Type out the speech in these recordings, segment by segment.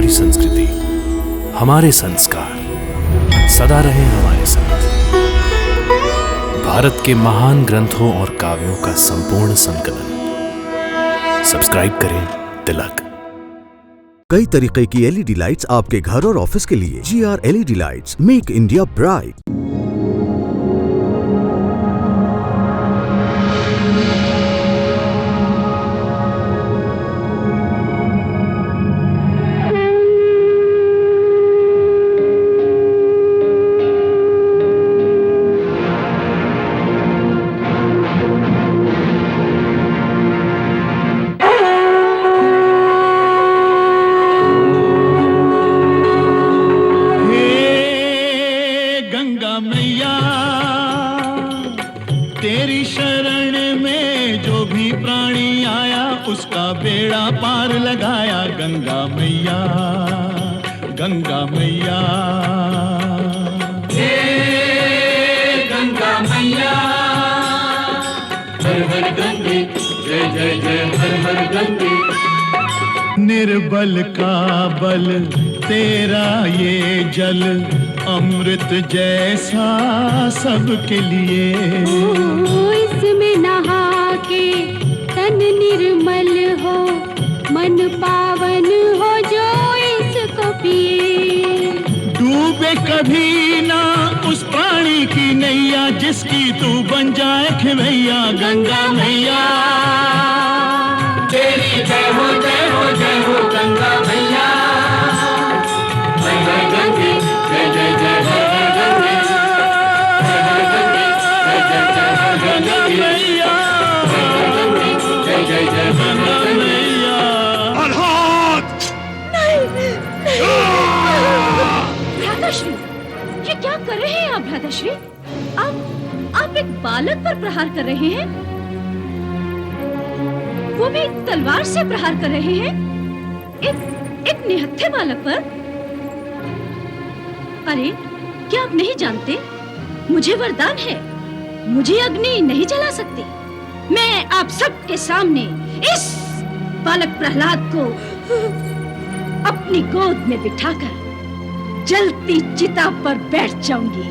हमारी संस्कृति, हमारे संस्कार सदा रहे हमारे साथ। भारत के महान ग्रंथों और काव्यों का संपूर्ण संकलन। सब्सक्राइब करें तिलक। कई तरीके की एलईडी लाइट्स आपके घर और ऑफिस के लिए। GR LED lights, make India bright. तेरी शरण में जो भी प्राणी आया उसका बेड़ा पार लगाया। गंगा मैया, गंगा मैया, हे गंगा मैया। हर हर गंगे, जय जय जय हर हर गंगे। निर्बल का बल तेरा ये जल, अमृत जैसा सबके लिए। इसमें नहा के तन निर्मल हो, मन पावन हो जो इसको पिए। डूबे कभी ना उस प्राणी की नैया, जिसकी तू बन जाए खिवैया। गंगा मैया तेरी जय हो जय हो जय हो गंगा मैया। हर हर गंगे, जय जय जय हर हर गंगे। हर हर गंगे, जय जय जय हर हर गंगे। हर हर गंगे, जय जय जय हर हर मैया। भ्राताश्री, ये क्या कर रहे हैं आप भ्राताश्री? आप एक बालक पर प्रहार कर रहे हैं, वो भी तलवार से प्रहार कर रहे हैं, एक निहत्थे बालक पर। अरे क्या आप नहीं जानते, मुझे वरदान है, मुझे अग्नि नहीं जला सकती। मैं आप सबके सामने इस बालक प्रहलाद को अपनी गोद में बिठाकर जलती चिता पर बैठ जाऊंगी।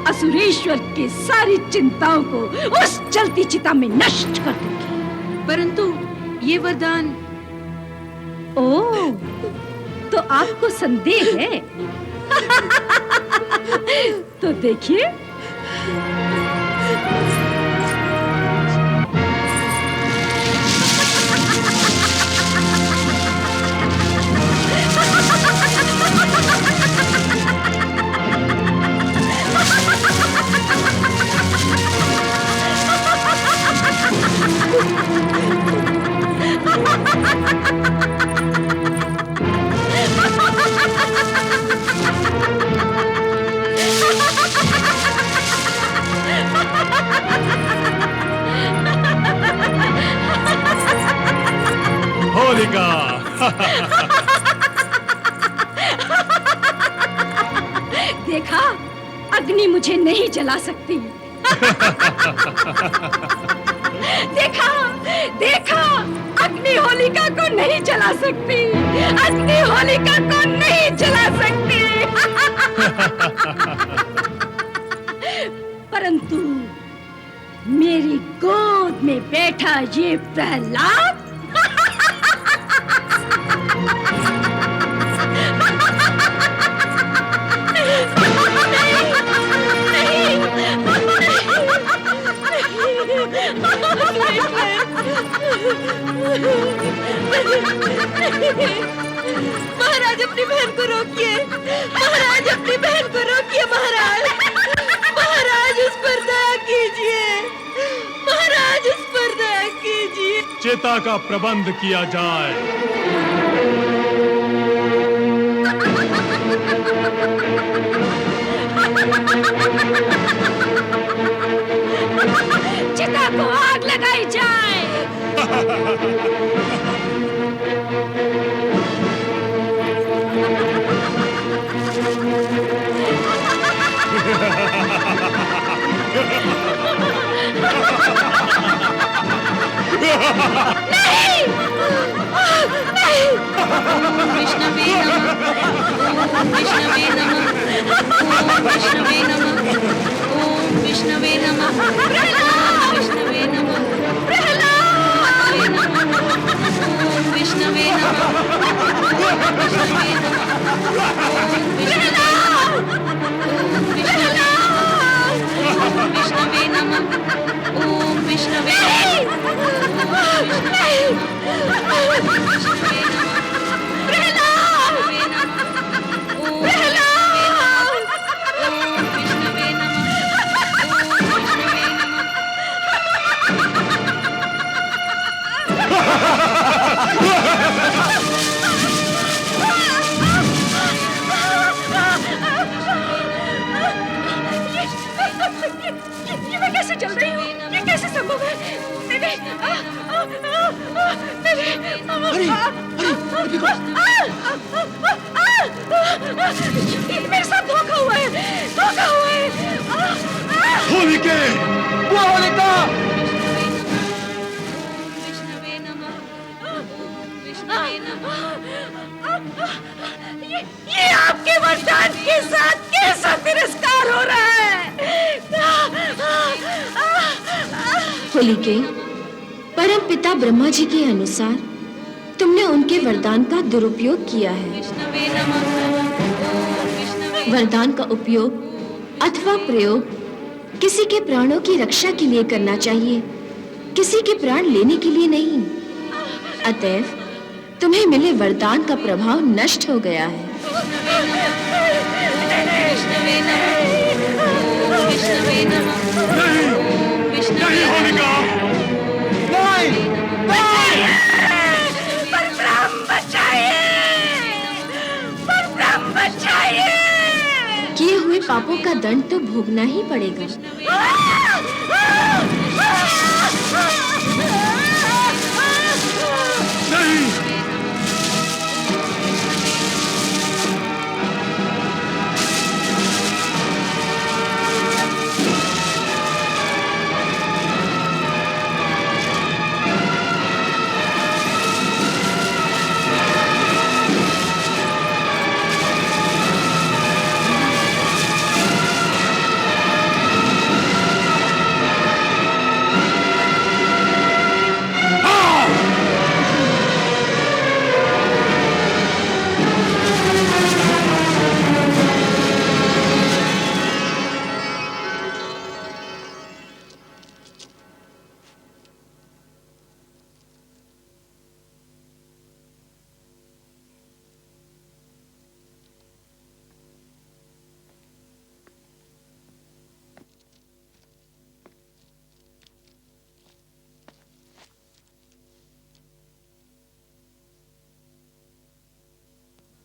असुरेश्वर की सारी चिंताओं को उस जलती चिता में नष्ट कर दूंगी। परंतु ये वरदान। ओह, तो आपको संदेह है? तो देखिए। होलिका देखा, अग्नि मुझे नहीं जला सकती। देखा देखा, अग्नि होलिका को नहीं जला सकती। अग्नि होलिका को नहीं जला सकती। परंतु मेरी गोद में बैठा ये प्रहलाद महाराज अपनी बहन को रोकिए। महाराज अपनी बहन को रोकिए। महाराज उस पर दया कीजिए। महाराज उस पर दया कीजिए। चिता का प्रबंध किया जाए। चिता को आग लगाई जाए। नहीं! नहीं! विष्णवे नमः। ओम विष्णवे नमः। ओम विष्णवे नमः। विष्णवे नमः। ओम विष्णवे नमः। विष्णवे नमः। विष्णवे नमः। ओम विष्णवे ये मैं कैसे चल रही हूँ? ये कैसे संभव है? मेरे मेरे साथ धोखा हुआ है, धोखा हुआ है। होलिके, वो होलिका! विष्णवे नमः। विष्णवे नमः। ये आपके वरदान के साथ कैसा तिरस्कार हो रहा है? होलिके, परम पिता ब्रह्मा जी के अनुसार तुमने उनके वरदान का दुरुपयोग किया है। विष्णवे नमः। विष्णवे वरदान का उपयोग अथवा प्रयोग किसी के प्राणों की रक्षा के लिए करना चाहिए, किसी के प्राण लेने के लिए नहीं। अतएव तुम्हें मिले वरदान का प्रभाव नष्ट हो गया है। विष्णवे नमः। विष्णवे नमः। नहीं होलिका! नहीं! नहीं! परब्रह्म बचाइए! परब्रह्म बचाइए! किए हुए पापों का दंड तो भोगना ही पड़ेगा। नहीं!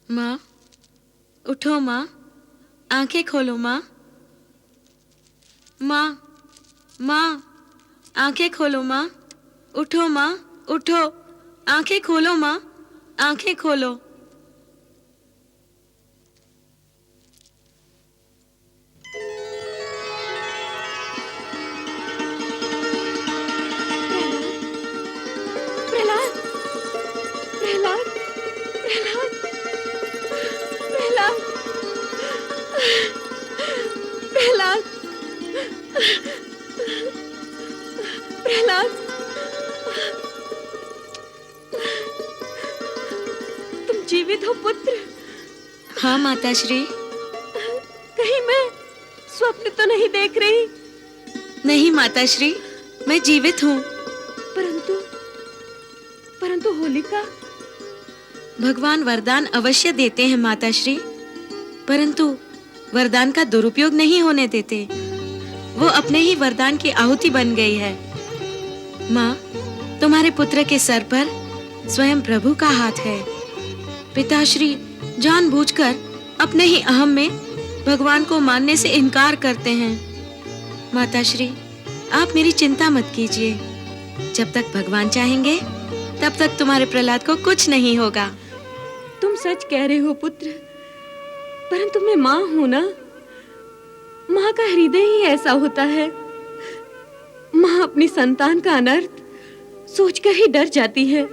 माँ, उठो माँ, आंखें खोलो माँ। माँ, माँ, आंखें खोलो माँ। उठो माँ, उठो, आंखें खोलो माँ, आंखें खोलो। प्रहलाद, प्रहलाद, प्रहलाद, प्रहलाद, प्रहलाद, प्रहलाद, तुम जीवित हो पुत्र? हाँ माताश्री। कहीं मैं स्वप्न तो नहीं देख रही? नहीं माताश्री, मैं जीवित हूँ। परंतु परंतु होलिका? भगवान वरदान अवश्य देते हैं माताश्री, परंतु वरदान का दुरुपयोग नहीं होने देते। वो अपने ही वरदान की आहुति बन गई है। माँ, तुम्हारे पुत्र के सर पर स्वयं प्रभु का हाथ है। पिताश्री जानबूझकर अपने ही अहम में भगवान को मानने से इनकार करते हैं। माताश्री, आप मेरी चिंता मत कीजिए। जब तक भगवान चाहेंगे तब तक तुम्हारे प्रहलाद को कुछ नहीं होगा। तुम सच कह रहे हो पुत्र, परंतु मैं माँ हूं ना। माँ का हृदय ही ऐसा होता है। माँ अपनी संतान का अनर्थ सोचकर ही डर जाती है।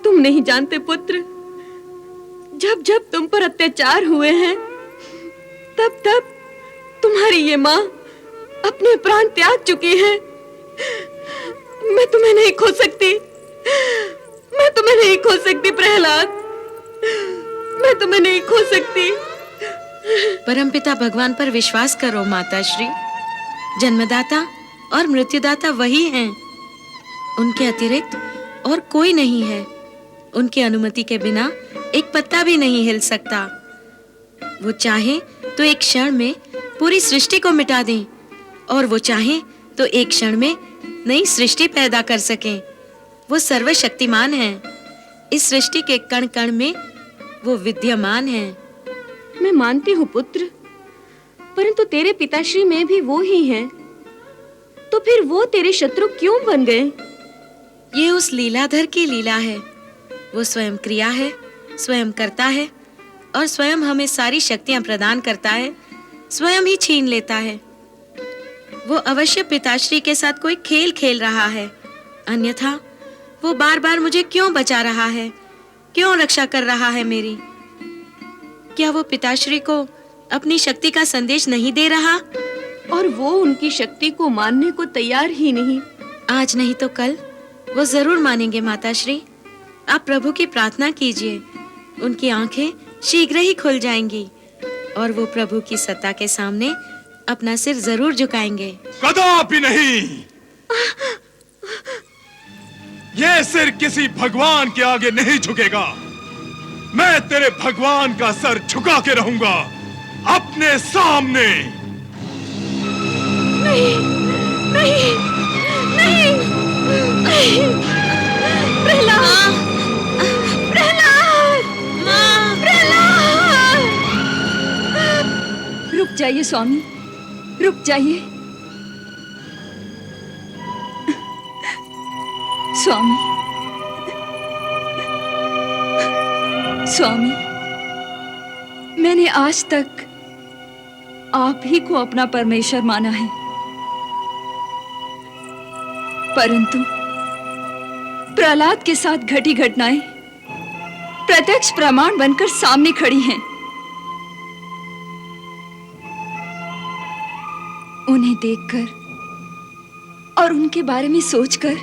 तुम नहीं जानते पुत्र, जब जब तुम पर अत्याचार हुए हैं, तब तब तुम्हारी ये माँ अपने प्राण त्याग चुकी है। मैं तुम्हें नहीं खो सकती, मैं तुम्हें नहीं खो सकती प्रहलाद, मैं तुम्हें नहीं खो सकती। परमपिता भगवान पर विश्वास करो माताश्री। जन्मदाता और मृत्युदाता वही हैं। उनके अतिरिक्त और कोई नहीं है। उनकी अनुमति के बिना एक पत्ता भी नहीं हिल सकता। वो चाहे तो एक क्षण में पूरी सृष्टि को मिटा दें, और वो चाहे तो एक क्षण में नई सृष्टि पैदा कर सकें। वो सर्वशक्तिमान हैं। इस सृष्टि के कण कण में वो विद्यमान हैं। मैं मानती हूँ पुत्र, परंतु तेरे पिताश्री में भी वो ही हैं। तो फिर वो तेरे शत्रु क्यों बन गए? ये उस लीलाधर की लीला है। वो स्वयं क्रिया है, स्वयं करता है, और स्वयं हमें सारी शक्तियां प्रदान करता है, स्वयं ही छीन लेता है। वो अवश्य पिताश्री के साथ कोई खेल खेल रहा है, अन्यथा वो बार बार मुझे क्यों बचा रहा है, क्यों रक्षा कर रहा है मेरी? क्या वो पिताश्री को अपनी शक्ति का संदेश नहीं दे रहा? और वो उनकी शक्ति को मानने को तैयार ही नहीं। आज नहीं तो कल वो जरूर मानेंगे माताश्री। आप प्रभु की प्रार्थना कीजिए, उनकी आंखें शीघ्र ही खुल जाएंगी और वो प्रभु की सत्ता के सामने अपना सिर जरूर झुकाएंगे। कदापि नहीं। ये सिर किसी भगवान के आगे नहीं झुकेगा। मैं तेरे भगवान का सर झुका के रहूंगा अपने सामने। नहीं, नहीं, नहीं, नहीं। प्रहलाद, प्रहलाद, प्रहलाद। रुक जाइए स्वामी, रुक जाइए। स्वामी, स्वामी, मैंने आज तक आप ही को अपना परमेश्वर माना है, परंतु प्रहलाद के साथ घटी घटनाएं प्रत्यक्ष प्रमाण बनकर सामने खड़ी हैं। उन्हें देखकर और उनके बारे में सोचकर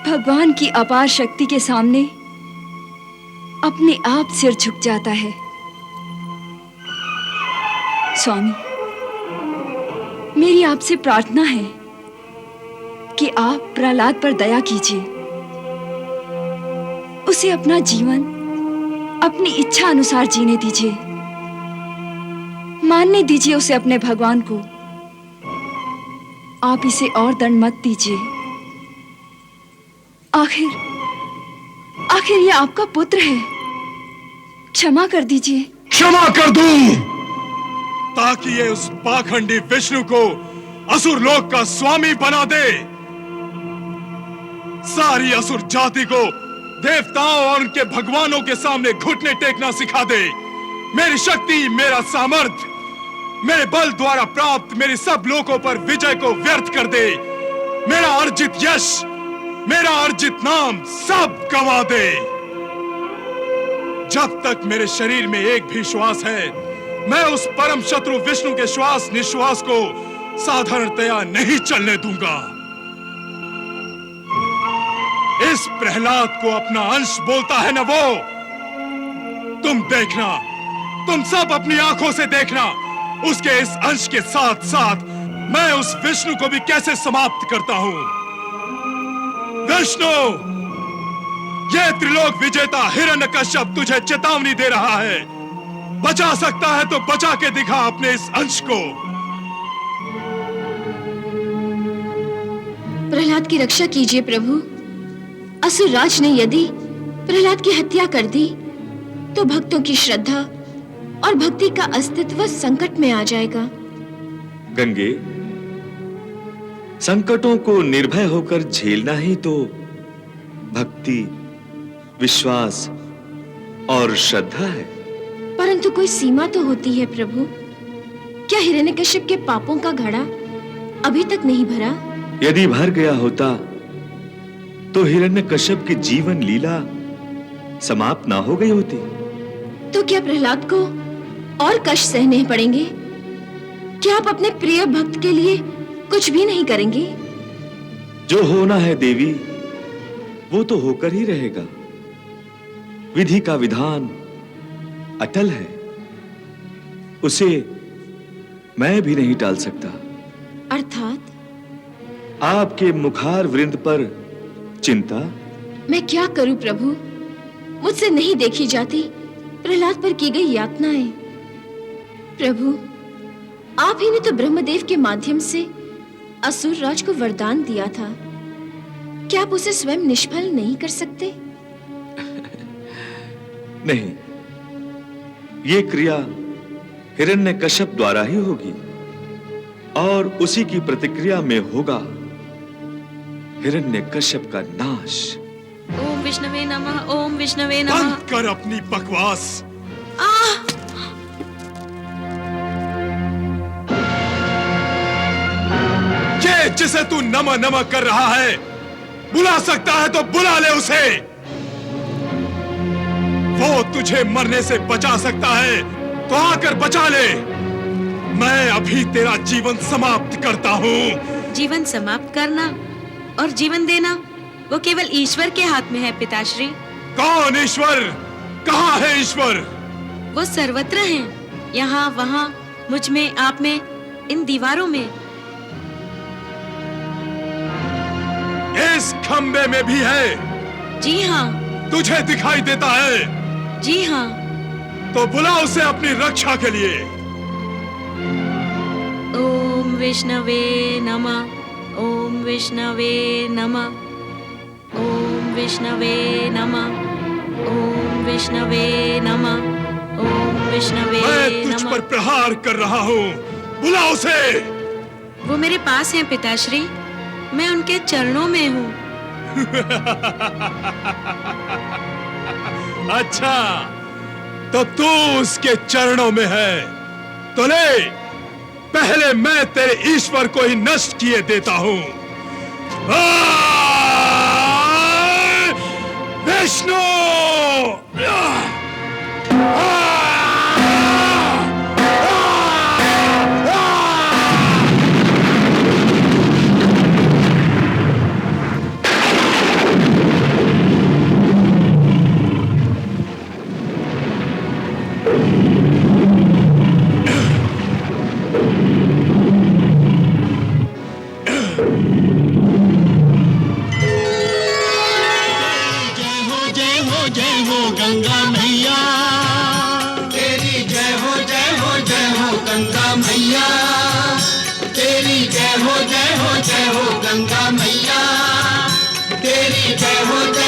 भगवान की अपार शक्ति के सामने अपने आप सिर झुक जाता है। स्वामी, मेरी आपसे प्रार्थना है कि आप प्रहलाद पर दया कीजिए, उसे अपना जीवन अपनी इच्छा अनुसार जीने दीजिए, मानने दीजिए उसे अपने भगवान को। आप इसे और दंड मत दीजिए। आखिर ये आपका पुत्र है, क्षमा कर दीजिए। क्षमा कर दूं ताकि ये उस पाखंडी विष्णु को असुर लोक का स्वामी बना दे, सारी असुर जाति को देवताओं और उनके भगवानों के सामने घुटने टेकना सिखा दे। मेरी शक्ति, मेरा सामर्थ्य, मेरे बल द्वारा प्राप्त मेरी सब लोकों पर विजय को व्यर्थ कर दे। मेरा अर्जित यश, मेरा अर्जित नाम सब गंवा दे। जब तक मेरे शरीर में एक भी श्वास है, मैं उस परम शत्रु विष्णु के श्वास निश्वास को साधारणतया नहीं चलने दूंगा। इस प्रहलाद को अपना अंश बोलता है ना वो। तुम देखना, तुम सब अपनी आंखों से देखना, उसके इस अंश के साथ साथ मैं उस विष्णु को भी कैसे समाप्त करता हूं। विष्णु, ये त्रिलोक विजेता हिरण्यकश्यप तुझे चेतावनी दे रहा है। बचा सकता है तो बचा के दिखा अपने इस अंश को। प्रहलाद की रक्षा कीजिए प्रभु। असुर राज ने यदि प्रहलाद की हत्या कर दी तो भक्तों की श्रद्धा और भक्ति का अस्तित्व संकट में आ जाएगा। गंगे, संकटों को निर्भय होकर झेलना ही तो भक्ति, विश्वास और श्रद्धा है। परंतु कोई सीमा तो होती है प्रभु। क्या हिरण्यकश्यप के पापों का घड़ा अभी तक नहीं भरा? यदि भर गया होता तो हिरण्यकश्यप की जीवन लीला समाप्त ना हो गई होती। तो क्या प्रहलाद को और कष्ट सहने पड़ेंगे? क्या आप अपने प्रिय भक्त के लिए कुछ भी नहीं करेंगे? जो होना है देवी, वो तो होकर ही रहेगा। विधि का विधान अटल है, उसे मैं भी नहीं टाल सकता। अर्थात आपके मुखार वृंद पर चिंता। मैं क्या करूं प्रभु? मुझसे नहीं देखी जाती प्रहलाद पर की गई यातनाएं। प्रभु, आप ही ने तो ब्रह्मदेव के माध्यम से असुर राज को वरदान दिया था। क्या आप उसे स्वयं निष्फल नहीं कर सकते? नहीं, ये क्रिया हिरण्यकश्यप द्वारा ही होगी और उसी की प्रतिक्रिया में होगा हिरण्यकश्यप का नाश। ओम विष्णवे नमः, ओम विष्णवे नमः। बंद कर अपनी बकवास। ये जिसे तू नमा नमा कर रहा है, बुला सकता है तो बुला ले उसे। वो तुझे मरने से बचा सकता है तो आकर बचा ले। मैं अभी तेरा जीवन समाप्त करता हूँ। जीवन समाप्त करना और जीवन देना वो केवल ईश्वर के हाथ में है पिताश्री। कौन ईश्वर? कहाँ है ईश्वर? वो सर्वत्र हैं, यहाँ वहाँ, मुझ में, आप में, इन दीवारों में। इस खंबे में भी है? जी हाँ। तुझे दिखाई देता है? जी हाँ। तो बुला उसे अपनी रक्षा के लिए। ओम विष्णवे नमः, ओम विष्णवे नमः, ओम विष्णवे नमः, ओम विष्णवे नमः, ओम विष्णवे नमः। मैं तुझ पर प्रहार कर रहा हूँ, बुला उसे। वो मेरे पास हैं पिताश्री, मैं उनके चरणों में हूँ। अच्छा, तो तू उसके चरणों में है, तो ले, पहले मैं तेरे ईश्वर को ही नष्ट किए देता हूँ। विष्णु! गंगा मैया तेरी जय हो जय हो जय हो गंगा मैया तेरी जय हो जय हो जय हो गंगा मैया तेरी जय हो जय